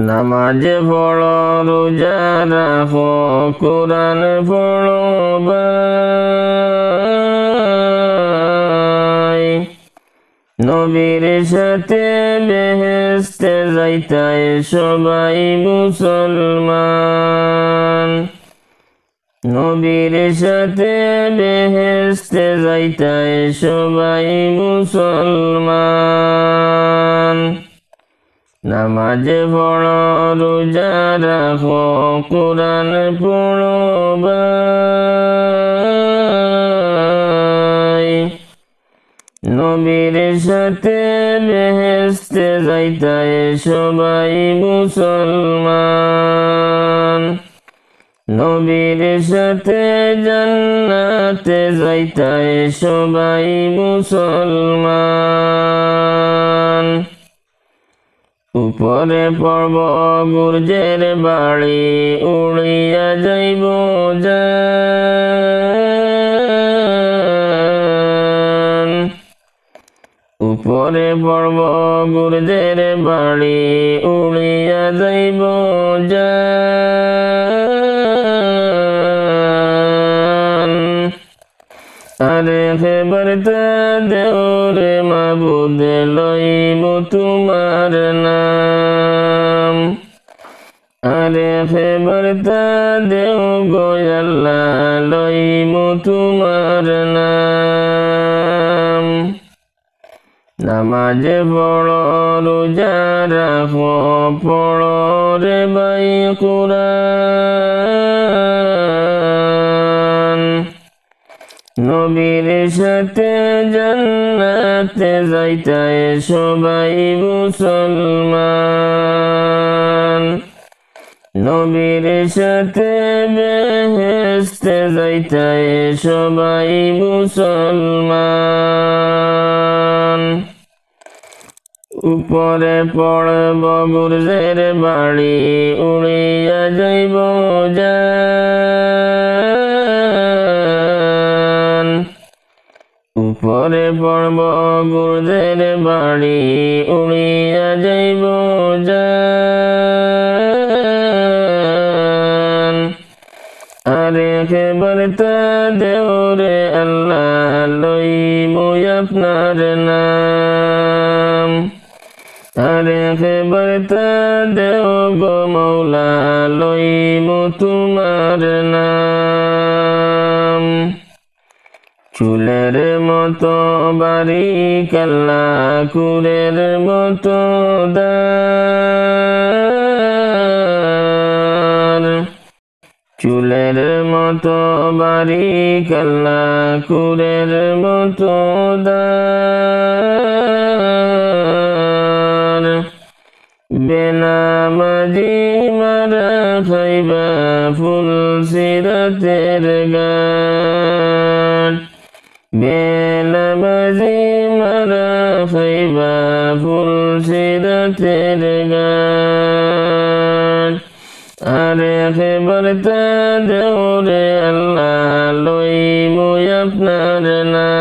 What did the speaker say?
নামাজ পড়ো, রোজা রাখো, কোরআন পড়ো ভাই। নবীর সাথে বেহেশতে যাইতায় সবাই মুসলমান। নবীর সাথে বেহেশতে যাইতায় সবাই মুসলমান। নামাজ পড়ো, রোজা রাখো, কোরআন পড়ো ভাই। নবীর সাথে বেহেশতে যাইতায় সবাই মুসলমান। নবীর সাথে জান্নাতে যাইতায় সবাই মুসলমান। উপরে পর্ব গুর্জের বাড়ি, উড়িয়া যাইব জান। উপরে পর্ব গুর্জের বাড়ি, উড়িয়া যাইব জান। আরে খেবরতা দেওরে মাবুদ, লইব তোমার নাম। আরে খেবরতা দেও গো আল্লাহ, লইব তোমার নাম। নামাজ পড়ো, রোজা রাখো, পড়ো রে ভাই কুরআন। নবীর সাথে জান্নাতে যাইতায় সবাই মুসলমান। নবীর সাথে বেহেশতে যাইতায় সবাই মুসলমান। উপরে পড়ব গুর্জের বাড়ি, উড়িয়া যাইব জান। উপরে পড়ব গুর্জের বাড়ি, উড়িয়া যাইব জান। আরে খেবরতা দেওরে আল্লাহ, লইব আপনার নাম। আরে খেবরতা দেও গো মৌলা, লইব তোমার নাম। চুলের মতো বারিক আল্লাহ, কুরের মতো দার। চুলের মতো বারিক আল্লাহ, কুরের মতো দার। বেনামাজি মারা খাইবা ফুল সিরাতের গান। বেনামাজি মারা খাইবা ফুল সিরাতের গান। আরে খেবরতা দেওরে আল্লাহ, লইব আপনার নাম।